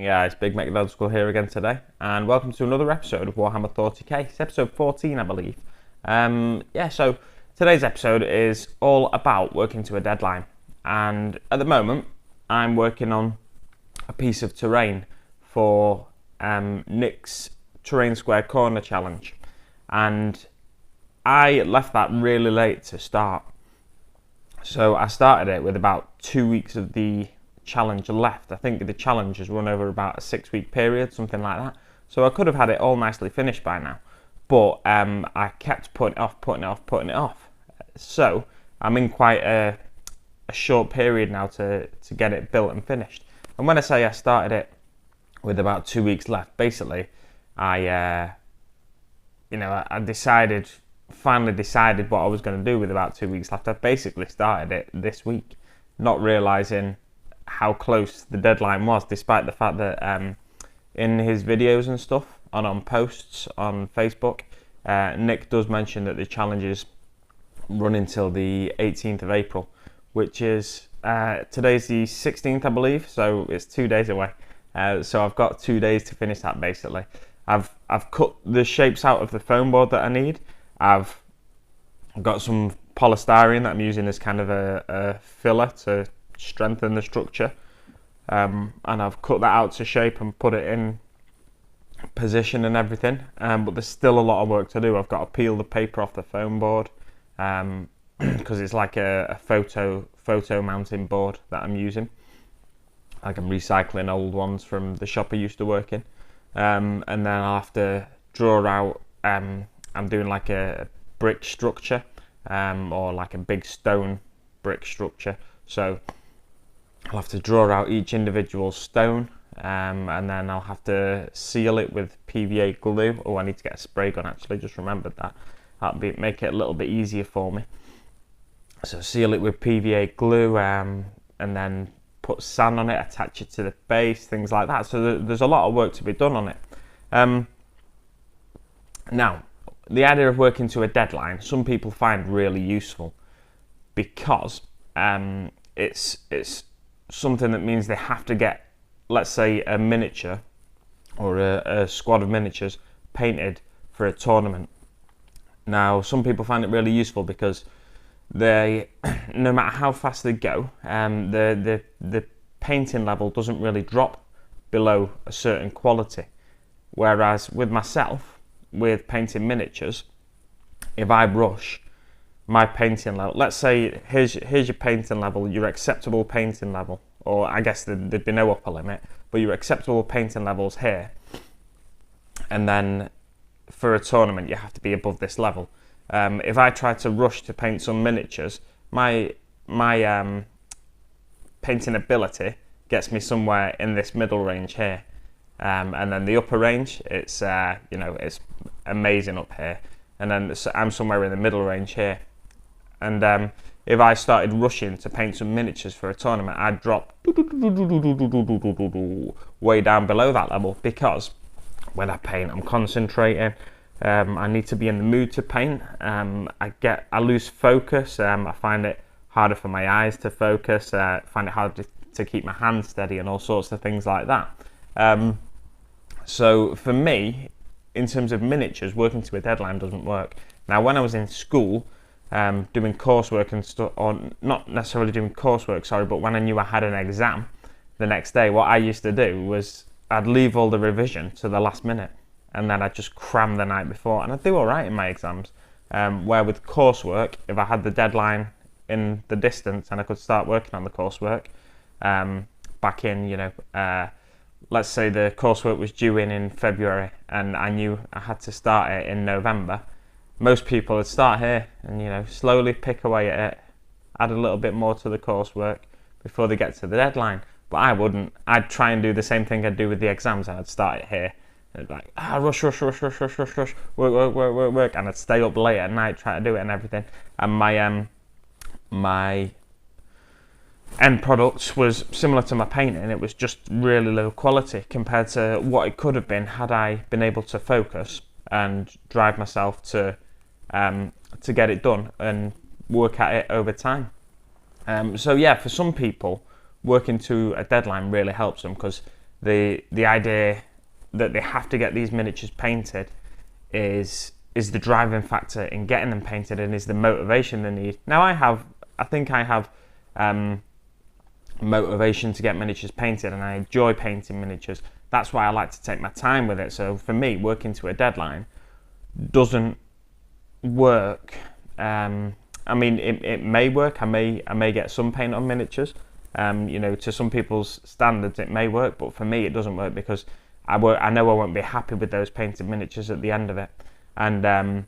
Yeah, it's Big Mac Load School here again today, and welcome to another episode of Warhammer Thoughty. It's episode 14, I believe. So today's episode is all about working to a deadline, and at the moment I'm working on a piece of terrain for Nick's Terrain Square Corner Challenge, and I left that really late to start. So I started it with about 2 weeks of the challenge left. I think the challenge has run over about a 6-week period, something like that. So I could have had it all nicely finished by now, but I kept putting it off. So I'm in quite a short period now to get it built and finished. And when I say I started it with about 2 weeks left, basically I finally decided what I was going to do with about 2 weeks left. I basically started it this week, not realising how close the deadline was, despite the fact that in his videos and stuff, and on posts on Facebook, Nick does mention that the challenges run until the 18th of April, which is, today's the 16th, I believe, so it's 2 days away. So I've got 2 days to finish that, basically. I've cut the shapes out of the foam board that I need. I've got some polystyrene that I'm using as kind of a filler to strengthen the structure, and I've cut that out to shape and put it in position and everything, but there's still a lot of work to do. I've got to peel the paper off the foam board because it's like a photo mounting board that I'm using. Like, I'm recycling old ones from the shop I used to work in, and then I'll have to draw out, I'm doing like a brick structure, or like a big stone brick structure, so I'll have to draw out each individual stone, and then I'll have to seal it with PVA glue. Oh, I need to get a spray gun, actually, just remembered that. That'll make it a little bit easier for me. So seal it with PVA glue, and then put sand on it, attach it to the base, things like that. So there's a lot of work to be done on it. Now, the idea of working to a deadline, some people find really useful, because it's something that means they have to get, let's say, a miniature or a squad of miniatures painted for a tournament. Now, some people find it really useful because they, no matter how fast they go, the painting level doesn't really drop below a certain quality. Whereas with myself, with painting miniatures, if I rush, my painting level, let's say here's your painting level, your acceptable painting level, or I guess there'd be no upper limit, but your acceptable painting level's here, and then for a tournament you have to be above this level. If I try to rush to paint some miniatures, my painting ability gets me somewhere in this middle range here, and then the upper range, it's it's amazing up here, and then I'm somewhere in the middle range here. And if I started rushing to paint some miniatures for a tournament, I'd drop way down below that level, because when I paint, I'm concentrating. I need to be in the mood to paint. I lose focus. I find it harder for my eyes to focus. I find it harder to keep my hands steady, and all sorts of things like that. So for me, in terms of miniatures, working to a deadline doesn't work. Now, when I was in school, doing coursework and stuff, or not necessarily doing coursework, sorry, but when I knew I had an exam the next day, what I used to do was I'd leave all the revision to the last minute, and then I'd just cram the night before, and I'd do all right in my exams. Where with coursework, if I had the deadline in the distance and I could start working on the coursework, back in, let's say the coursework was due in February, and I knew I had to start it in November, most people would start here and slowly pick away at it, add a little bit more to the coursework before they get to the deadline. But I wouldn't. I'd try and do the same thing I'd do with the exams, and I'd start it here. And I'd be like, rush, work, and I'd stay up late at night trying to do it and everything. And my end product was similar to my painting. It was just really low quality compared to what it could have been had I been able to focus and drive myself to get it done and work at it over time. So yeah, for some people, working to a deadline really helps them, because the idea that they have to get these miniatures painted is the driving factor in getting them painted, and is the motivation they need. Now I think I have motivation to get miniatures painted, and I enjoy painting miniatures. That's why I like to take my time with it. So for me, working to a deadline doesn't work. I mean, it may work. I may get some paint on miniatures. You know, to some people's standards, it may work, but for me, it doesn't work, because I know I won't be happy with those painted miniatures at the end of it. And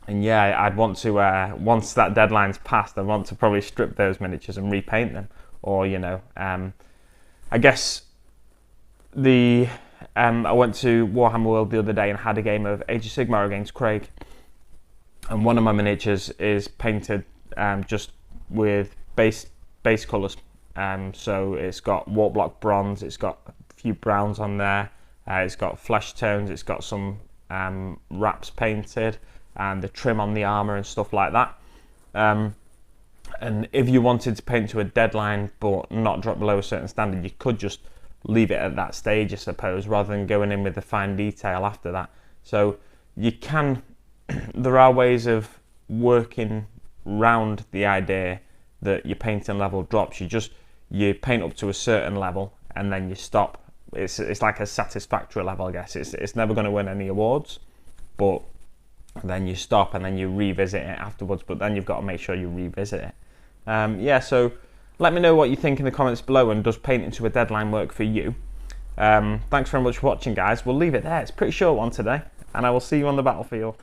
yeah, I'd want to once that deadline's passed, I want to probably strip those miniatures and repaint them, or you know, I guess I went to Warhammer World the other day and had a game of Age of Sigmar against Craig, and one of my miniatures is painted just with base colours. So it's got wart block bronze, it's got a few browns on there, it's got flesh tones, it's got some wraps painted, and the trim on the armour and stuff like that. And if you wanted to paint to a deadline but not drop below a certain standard, you could just leave it at that stage, I suppose, rather than going in with the fine detail after that. So you can, there are ways of working round the idea that your painting level drops. You paint up to a certain level and then you stop. It's like a satisfactory level, I guess. It's never going to win any awards, but then you stop and then you revisit it afterwards, but then you've got to make sure you revisit it. Yeah, so let me know what you think in the comments below, and does painting to a deadline work for you? Thanks very much for watching, guys. We'll leave it there. It's a pretty short one today, and I will see you on the battlefield.